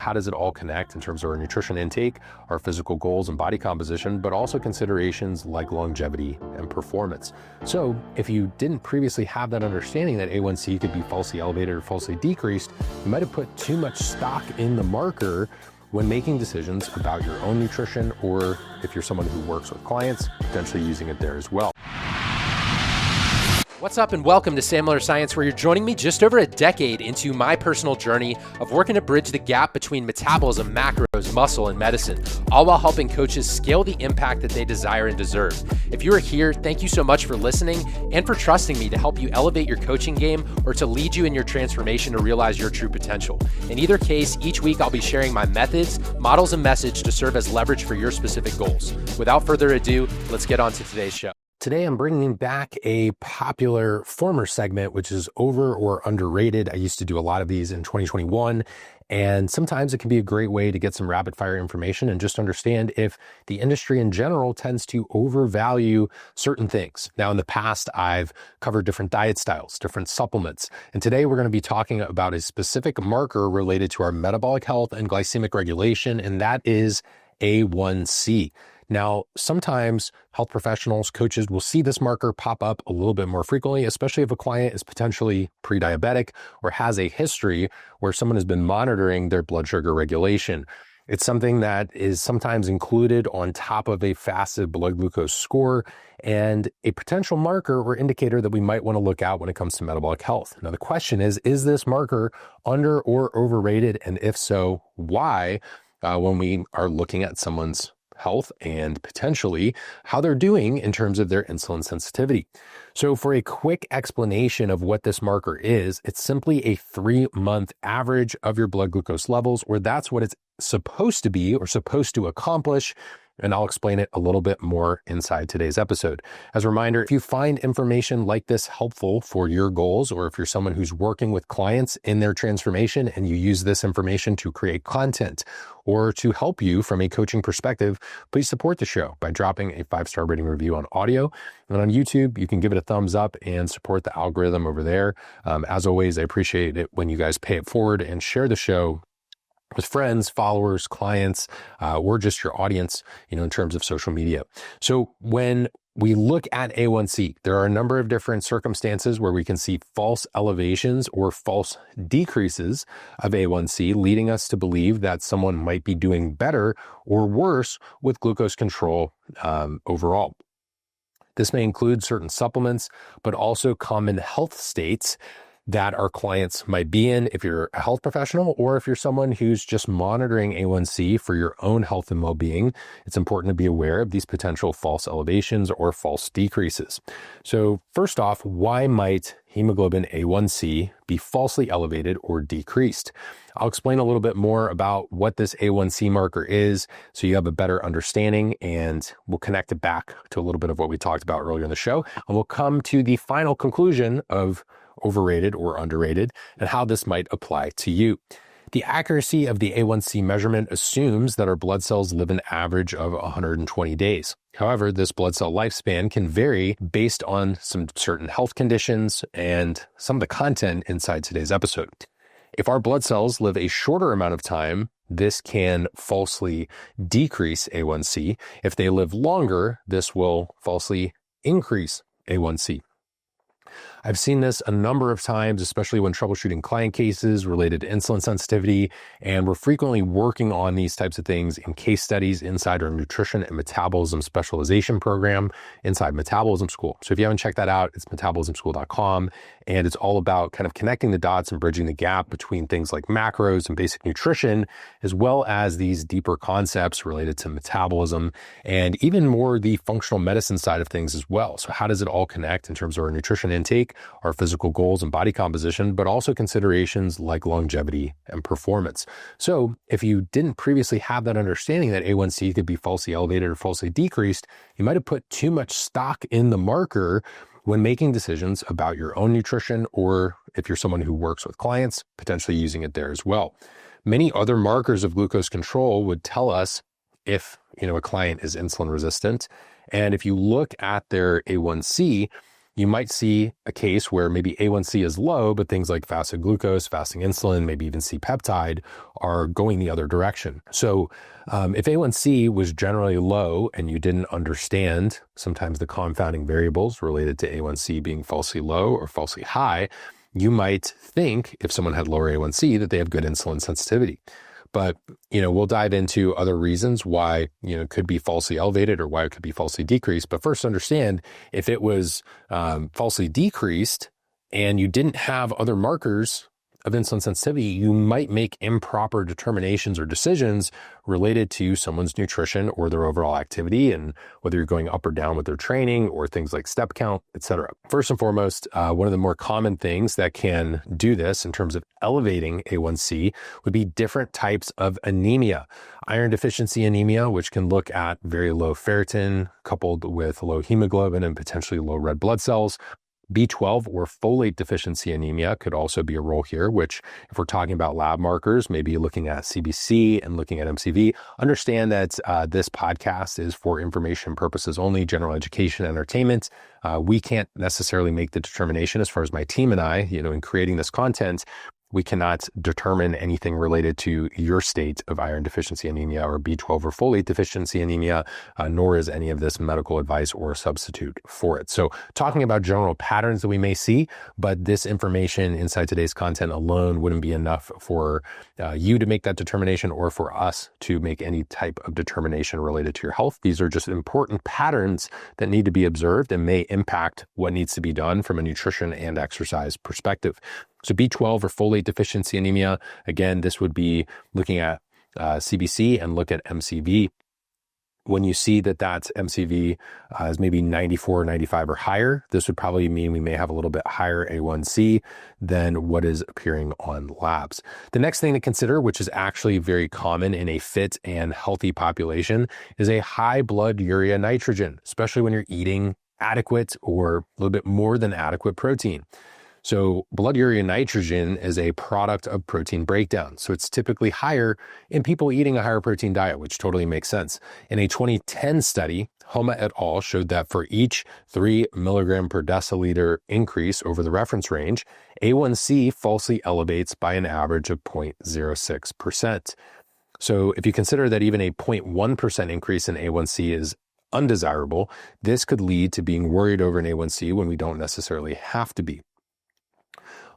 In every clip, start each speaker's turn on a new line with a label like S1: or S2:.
S1: how does it all connect in terms of our nutrition intake, our physical goals and body composition, but also considerations like longevity and performance. So if you didn't previously have that understanding that A1C could be falsely elevated or falsely decreased, you might have put too much stock in the marker when making decisions about your own nutrition, or if you're someone who works with clients, potentially using it there as well.
S2: What's up and welcome to Sam Miller Science, where you're joining me just over a decade into my personal journey of working to bridge the gap between metabolism, macros, muscle, and medicine, all while helping coaches scale the impact that they desire and deserve. If you are here, thank you so much for listening and for trusting me to help you elevate your coaching game or to lead you in your transformation to realize your true potential. In either case, each week I'll be sharing my methods, models, and message to serve as leverage for your specific goals. Without further ado, let's get on to today's show.
S1: Today, I'm bringing back a popular former segment, which is over or underrated. I used to do a lot of these in 2021, and sometimes it can be a great way to get some rapid fire information and just understand if the industry in general tends to overvalue certain things. Now, in the past, I've covered different diet styles, different supplements, and today we're going to be talking about a specific marker related to our metabolic health and glycemic regulation, and that is A1C. Now, sometimes health professionals, coaches will see this marker pop up a little bit more frequently, especially if a client is potentially pre-diabetic or has a history where someone has been monitoring their blood sugar regulation. It's something that is sometimes included on top of a fasted blood glucose score and a potential marker or indicator that we might want to look at when it comes to metabolic health. Now, the question is this marker under or overrated? And if so, why? When we are looking at someone's health and potentially how they're doing in terms of their insulin sensitivity. So for a quick explanation of what this marker is, it's simply a 3-month average of your blood glucose levels, or that's what it's supposed to be or supposed to accomplish. And I'll explain it a little bit more inside today's episode. As a reminder, if you find information like this helpful for your goals, or if you're someone who's working with clients in their transformation and you use this information to create content or to help you from a coaching perspective, please support the show by dropping a 5-star rating review on audio. And on YouTube, you can give it a thumbs up and support the algorithm over there. As always, I appreciate it when you guys pay it forward and share the show with friends, followers, clients, or just your audience, in terms of social media. So when we look at A1C, there are a number of different circumstances where we can see false elevations or false decreases of A1C, leading us to believe that someone might be doing better or worse with glucose control overall. This may include certain supplements, but also common health states that our clients might be in if you're a health professional, or if you're someone who's just monitoring A1C for your own health and well-being. It's important to be aware of these potential false elevations or false decreases. So first off, why might hemoglobin A1C be falsely elevated or decreased? I'll explain a little bit more about what this A1C marker is so you have a better understanding, and we'll connect it back to a little bit of what we talked about earlier in the show. And we'll come to the final conclusion of overrated or underrated and how this might apply to you. The accuracy of the A1C measurement assumes that our blood cells live an average of 120 days. However, this blood cell lifespan can vary based on some certain health conditions and some of the content inside today's episode. If our blood cells live a shorter amount of time, this can falsely decrease A1C. If they live longer, this will falsely increase A1C. I've seen this a number of times, especially when troubleshooting client cases related to insulin sensitivity, and we're frequently working on these types of things in case studies inside our nutrition and metabolism specialization program inside Metabolism School. So if you haven't checked that out, it's metabolismschool.com, and it's all about kind of connecting the dots and bridging the gap between things like macros and basic nutrition, as well as these deeper concepts related to metabolism and even more the functional medicine side of things as well. So how does it all connect in terms of our nutrition intake, our physical goals and body composition, but also considerations like longevity and performance. So if you didn't previously have that understanding that A1C could be falsely elevated or falsely decreased, you might have put too much stock in the marker when making decisions about your own nutrition, or if you're someone who works with clients, potentially using it there as well. Many other markers of glucose control would tell us if, a client is insulin resistant. And if you look at their A1C, you might see a case where maybe A1C is low, but things like fasted glucose, fasting insulin, maybe even C-peptide are going the other direction. So if A1C was generally low and you didn't understand sometimes the confounding variables related to A1C being falsely low or falsely high, you might think if someone had lower A1C that they have good insulin sensitivity. But, we'll dive into other reasons why, it could be falsely elevated or why it could be falsely decreased. But first understand if it was falsely decreased and you didn't have other markers of insulin sensitivity, you might make improper determinations or decisions related to someone's nutrition or their overall activity and whether you're going up or down with their training or things like step count, etc. First and foremost, one of the more common things that can do this in terms of elevating A1C would be different types of anemia. Iron deficiency anemia, which can look at very low ferritin coupled with low hemoglobin and potentially low red blood cells. B12 or folate deficiency anemia could also be a role here, which if we're talking about lab markers, maybe looking at CBC and looking at MCV, understand that this podcast is for information purposes only, general education, entertainment. We can't necessarily make the determination as far as my team and I, in creating this content. We cannot determine anything related to your state of iron deficiency anemia or B12 or folate deficiency anemia, nor is any of this medical advice or a substitute for it. So talking about general patterns that we may see, but this information inside today's content alone wouldn't be enough for you to make that determination or for us to make any type of determination related to your health. These are just important patterns that need to be observed and may impact what needs to be done from a nutrition and exercise perspective. So B12 or folate deficiency anemia, again, this would be looking at CBC and look at MCV. When you see that that's MCV is maybe 94, 95 or higher, this would probably mean we may have a little bit higher A1C than what is appearing on labs. The next thing to consider, which is actually very common in a fit and healthy population, is a high blood urea nitrogen, especially when you're eating adequate or a little bit more than adequate protein. So blood urea nitrogen is a product of protein breakdown. So it's typically higher in people eating a higher protein diet, which totally makes sense. In a 2010 study, Homa et al. Showed that for each 3 milligram per deciliter increase over the reference range, A1C falsely elevates by an average of 0.06%. So if you consider that even a 0.1% increase in A1C is undesirable, this could lead to being worried over an A1C when we don't necessarily have to be.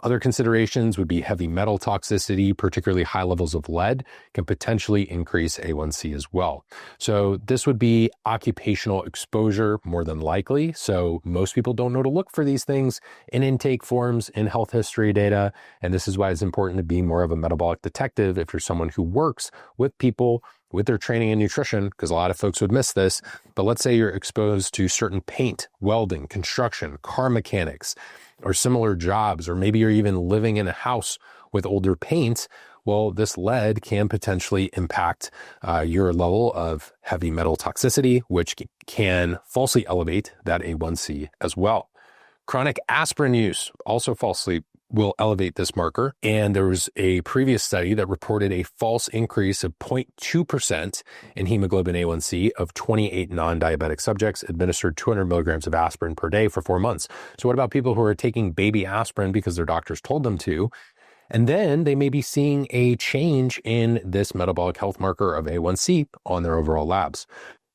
S1: Other considerations would be heavy metal toxicity, particularly high levels of lead can potentially increase A1C as well. So this would be occupational exposure more than likely. So most people don't know to look for these things in intake forms, in health history data. And this is why it's important to be more of a metabolic detective if you're someone who works with people with their training and nutrition, because a lot of folks would miss this. But let's say you're exposed to certain paint, welding, construction, car mechanics, or similar jobs, or maybe you're even living in a house with older paint. Well, this lead can potentially impact your level of heavy metal toxicity, which can falsely elevate that A1C as well. Chronic aspirin use also falsely will elevate this marker. And there was a previous study that reported a false increase of 0.2% in hemoglobin A1C of 28 non-diabetic subjects administered 200 milligrams of aspirin per day for 4 months. So what about people who are taking baby aspirin because their doctors told them to? And then they may be seeing a change in this metabolic health marker of A1C on their overall labs.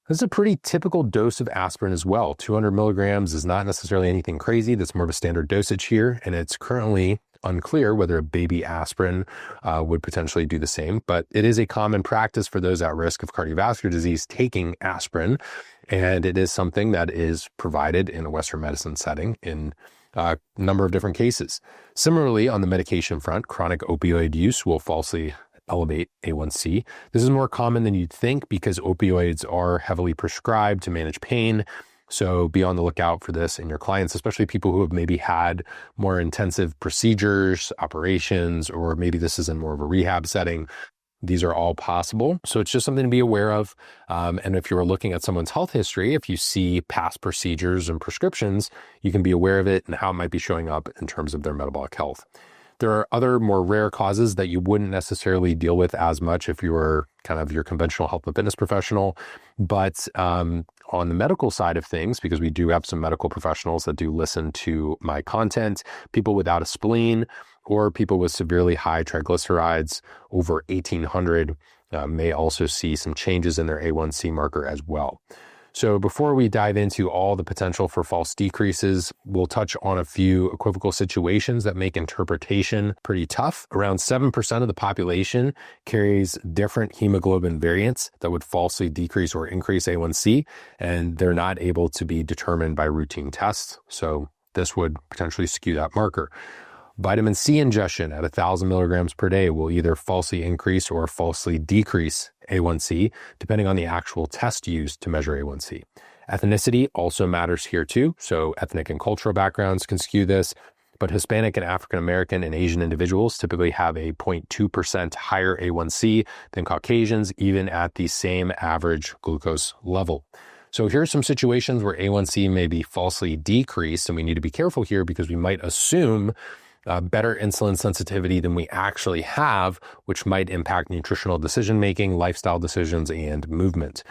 S1: This is a pretty typical dose of aspirin as well. 200 milligrams is not necessarily anything crazy. That's more of a standard dosage here. And it's currently unclear whether a baby aspirin would potentially do the same. But it is a common practice for those at risk of cardiovascular disease taking aspirin. And it is something that is provided in a Western medicine setting in a number of different cases. Similarly, on the medication front, chronic opioid use will falsely elevate A1C. This is more common than you'd think because opioids are heavily prescribed to manage pain. So be on the lookout for this in your clients, especially people who have maybe had more intensive procedures, operations, or maybe this is in more of a rehab setting. These are all possible. So it's just something to be aware of. And if you're looking at someone's health history, if you see past procedures and prescriptions, you can be aware of it and how it might be showing up in terms of their metabolic health. There are other more rare causes that you wouldn't necessarily deal with as much if you were kind of your conventional health and fitness professional, but on the medical side of things, because we do have some medical professionals that do listen to my content, people without a spleen or people with severely high triglycerides over 1800 may also see some changes in their A1C marker as well. So before we dive into all the potential for false decreases, we'll touch on a few equivocal situations that make interpretation pretty tough. Around 7% of the population carries different hemoglobin variants that would falsely decrease or increase A1C, and they're not able to be determined by routine tests. So this would potentially skew that marker. Vitamin C ingestion at 1,000 milligrams per day will either falsely increase or falsely decrease A1C, depending on the actual test used to measure A1C. Ethnicity also matters here too. So ethnic and cultural backgrounds can skew this, but Hispanic and African American and Asian individuals typically have a 0.2% higher A1C than Caucasians, even at the same average glucose level. So here are some situations where A1C may be falsely decreased, and we need to be careful here because we might assume better insulin sensitivity than we actually have, which might impact nutritional decision-making, lifestyle decisions, and movement.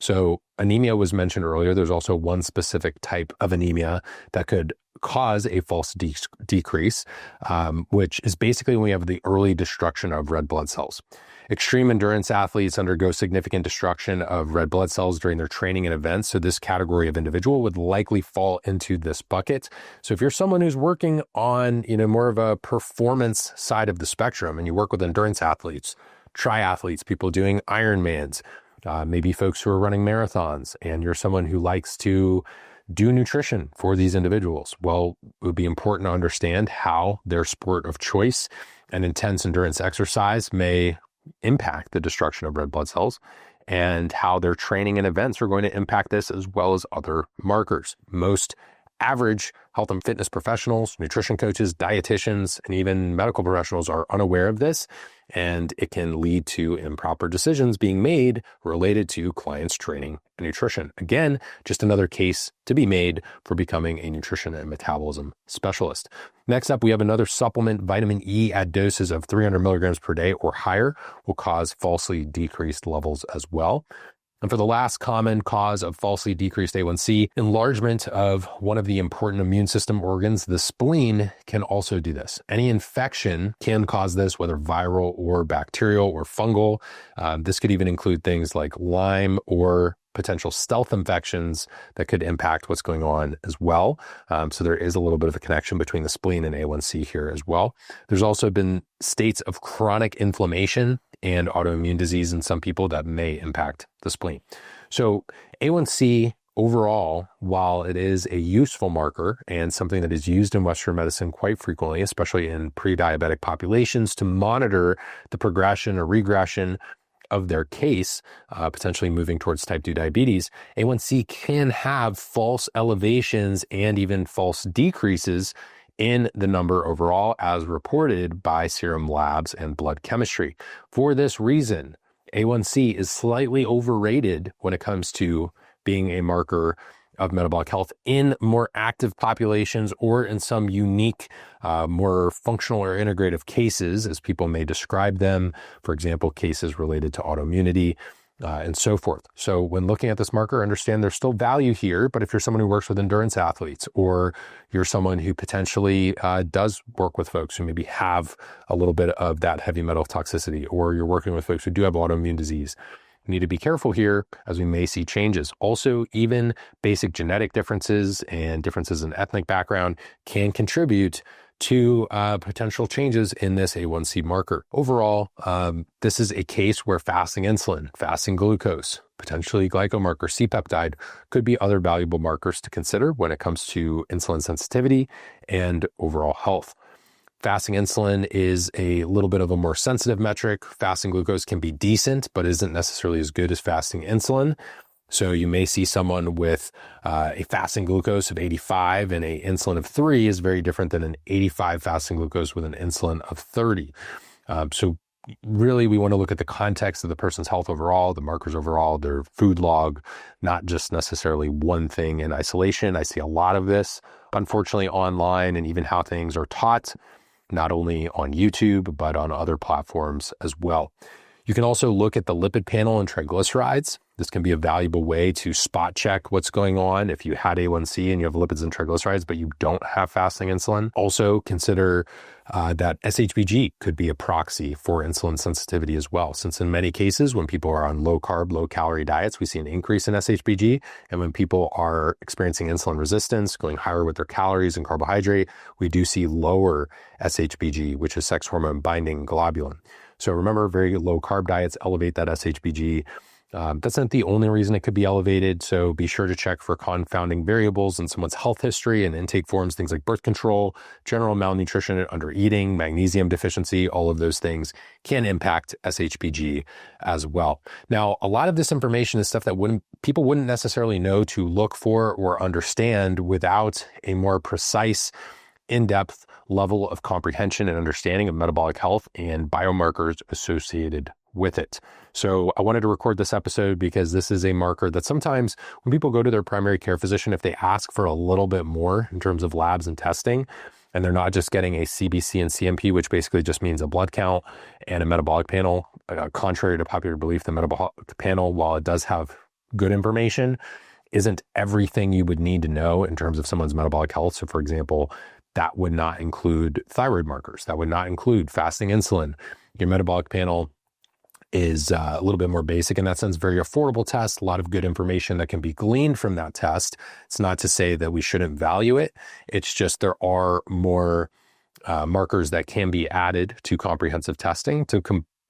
S1: So anemia was mentioned earlier. There's also one specific type of anemia that could cause a false decrease, which is basically when we have the early destruction of red blood cells. Extreme endurance athletes undergo significant destruction of red blood cells during their training and events. So this category of individual would likely fall into this bucket. So if you're someone who's working on, more of a performance side of the spectrum, and you work with endurance athletes, triathletes, people doing Ironmans, maybe folks who are running marathons, and you're someone who likes to do nutrition for these individuals, well, it would be important to understand how their sport of choice and intense endurance exercise may impact the destruction of red blood cells, and how their training and events are going to impact this, as well as other markers. Most average health and fitness professionals, nutrition coaches, dietitians, and even medical professionals are unaware of this, and it can lead to improper decisions being made related to clients' training and nutrition. Again, just another case to be made for becoming a nutrition and metabolism specialist. Next up, we have another supplement. Vitamin E at doses of 300 milligrams per day or higher will cause falsely decreased levels as well. And for the last common cause of falsely decreased A1C, enlargement of one of the important immune system organs, the spleen, can also do this. Any infection can cause this, whether viral or bacterial or fungal. This could even include things like Lyme or potential stealth infections that could impact what's going on as well. So there is a little bit of a connection between the spleen and A1C here as well. There's also been states of chronic inflammation and autoimmune disease in some people that may impact the spleen. So A1C overall, while it is a useful marker and something that is used in Western medicine quite frequently, especially in pre-diabetic populations, to monitor the progression or regression of their case, potentially moving towards type 2 diabetes, A1C can have false elevations and even false decreases in the number overall, as reported by serum labs and blood chemistry. For this reason, A1C is slightly overrated when it comes to being a marker of metabolic health in more active populations or in some unique, more functional or integrative cases, as people may describe them. For example, cases related to autoimmunity and so forth. So when looking at this marker, understand there's still value here, but if you're someone who works with endurance athletes, or you're someone who potentially does work with folks who maybe have a little bit of that heavy metal toxicity, or you're working with folks who do have autoimmune disease, we need to be careful here, as we may see changes. Also, even basic genetic differences and differences in ethnic background can contribute to potential changes in this A1C marker. Overall, this is a case where fasting insulin, fasting glucose, potentially glycomarker, C-peptide, could be other valuable markers to consider when it comes to insulin sensitivity and overall health. Fasting insulin is a little bit of a more sensitive metric. Fasting glucose can be decent, but isn't necessarily as good as fasting insulin. So you may see someone with a fasting glucose of 85 and an insulin of 3 is very different than an 85 fasting glucose with an insulin of 30. So really, we want to look at the context of the person's health overall, the markers overall, their food log, not just necessarily one thing in isolation. I see a lot of this, unfortunately, online, and even how things are taught, not only on YouTube, but on other platforms as well. You can also look at the lipid panel and triglycerides. This can be a valuable way to spot check what's going on if you had A1C and you have lipids and triglycerides, but you don't have fasting insulin. Also consider that SHBG could be a proxy for insulin sensitivity as well, since in many cases, when people are on low carb, low calorie diets, we see an increase in SHBG. And when people are experiencing insulin resistance, going higher with their calories and carbohydrate, we do see lower SHBG, which is sex hormone binding globulin. So remember, very low carb diets elevate that SHBG. That's not the only reason it could be elevated, so be sure to check for confounding variables in someone's health history and intake forms, things like birth control, general malnutrition and undereating, magnesium deficiency. All of those things can impact SHBG as well. Now, a lot of this information is stuff that people wouldn't necessarily know to look for or understand without a more precise, in-depth level of comprehension and understanding of metabolic health and biomarkers associated with it. So I wanted to record this episode because this is a marker that sometimes when people go to their primary care physician, if they ask for a little bit more in terms of labs and testing, and they're not just getting a CBC and CMP, which basically just means a blood count and a metabolic panel, contrary to popular belief, the metabolic panel, while it does have good information, isn't everything you would need to know in terms of someone's metabolic health. So for example, that would not include thyroid markers. That would not include fasting insulin. Your metabolic panel is a little bit more basic in that sense, very affordable test, a lot of good information that can be gleaned from that test. It's not to say that we shouldn't value it. It's just there are more markers that can be added to comprehensive testing to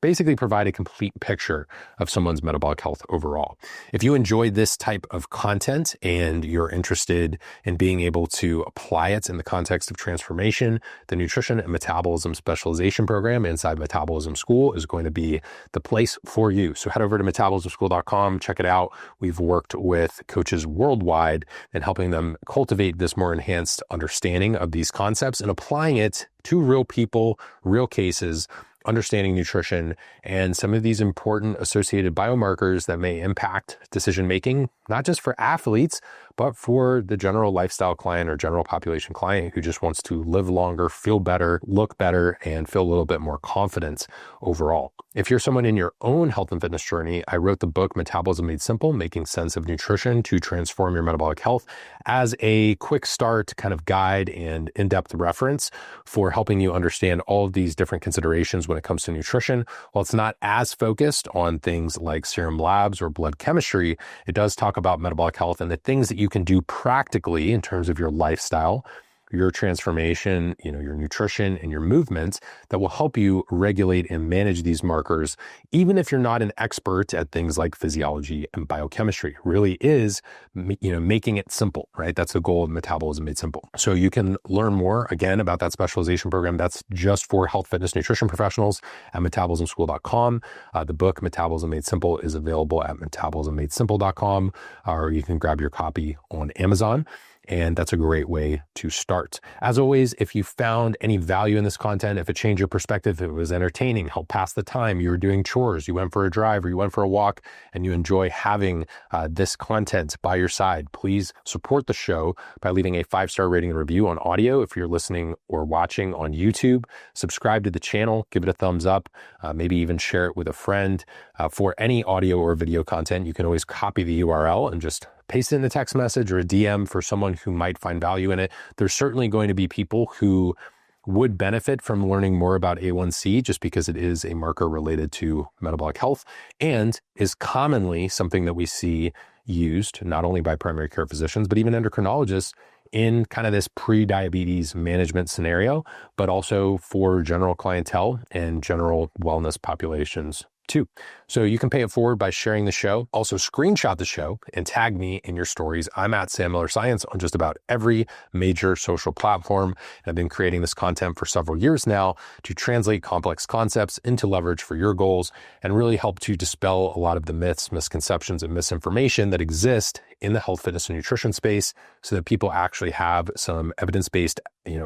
S1: basically provide a complete picture of someone's metabolic health overall. If you enjoy this type of content and you're interested in being able to apply it in the context of transformation, the Nutrition and Metabolism Specialization Program inside Metabolism School is going to be the place for you. So head over to metabolismschool.com, check it out. We've worked with coaches worldwide in helping them cultivate this more enhanced understanding of these concepts and applying it to real people, real cases, understanding nutrition and some of these important associated biomarkers that may impact decision-making, not just for athletes, but for the general lifestyle client or general population client who just wants to live longer, feel better, look better, and feel a little bit more confidence overall. If you're someone in your own health and fitness journey, I wrote the book Metabolism Made Simple, Making Sense of Nutrition to Transform Your Metabolic Health as a quick start kind of guide and in-depth reference for helping you understand all of these different considerations when it comes to nutrition. While it's not as focused on things like serum labs or blood chemistry, it does talk about metabolic health and the things that you can do practically in terms of your lifestyle, your transformation, your nutrition and your movements that will help you regulate and manage these markers, even if you're not an expert at things like physiology and biochemistry. It really is, making it simple, right? That's the goal of Metabolism Made Simple. So you can learn more again about that specialization program. That's just for health, fitness, nutrition professionals at metabolismschool.com. The book Metabolism Made Simple is available at metabolismmadesimple.com, or you can grab your copy on Amazon. And that's a great way to start. As always, if you found any value in this content, if it changed your perspective, if it was entertaining, helped pass the time, you were doing chores, you went for a drive or you went for a walk, and you enjoy having this content by your side, please support the show by leaving a 5-star rating and review on audio. If you're listening or watching on YouTube, subscribe to the channel, give it a thumbs up, maybe even share it with a friend. For any audio or video content, you can always copy the URL and just paste it in a text message or a DM for someone who might find value in it. There's certainly going to be people who would benefit from learning more about A1C just because it is a marker related to metabolic health and is commonly something that we see used not only by primary care physicians, but even endocrinologists in kind of this pre-diabetes management scenario, but also for general clientele and general wellness populations too. So you can pay it forward by sharing the show. Also screenshot the show and tag me in your stories. I'm at Sam Miller Science on just about every major social platform. And I've been creating this content for several years now to translate complex concepts into leverage for your goals and really help to dispel a lot of the myths, misconceptions, and misinformation that exist in the health, fitness, and nutrition space so that people actually have some evidence-based,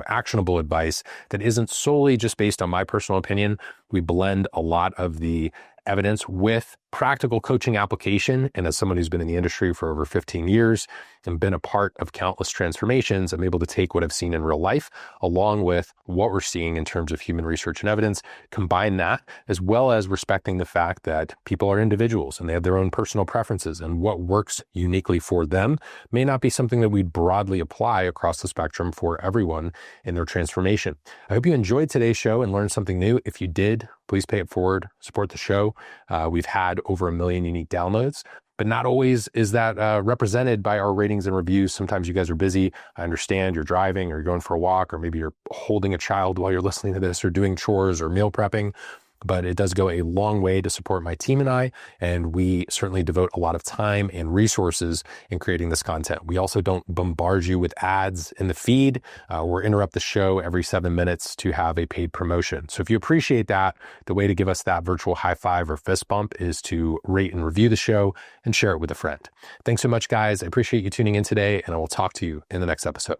S1: actionable advice that isn't solely just based on my personal opinion. We blend a lot of the evidence with practical coaching application. And as someone who's been in the industry for over 15 years and been a part of countless transformations, I'm able to take what I've seen in real life, along with what we're seeing in terms of human research and evidence, combine that, as well as respecting the fact that people are individuals and they have their own personal preferences, and what works uniquely for them may not be something that we'd broadly apply across the spectrum for everyone in their transformation. I hope you enjoyed today's show and learned something new. If you did, please pay it forward, support the show. We've had over 1 million unique downloads, but not always is that represented by our ratings and reviews. Sometimes you guys are busy. I understand you're driving or you're going for a walk, or maybe you're holding a child while you're listening to this, or doing chores or meal prepping. But it does go a long way to support my team and I, and we certainly devote a lot of time and resources in creating this content. We also don't bombard you with ads in the feed or interrupt the show every 7 minutes to have a paid promotion. So if you appreciate that, the way to give us that virtual high five or fist bump is to rate and review the show and share it with a friend. Thanks so much, guys. I appreciate you tuning in today, and I will talk to you in the next episode.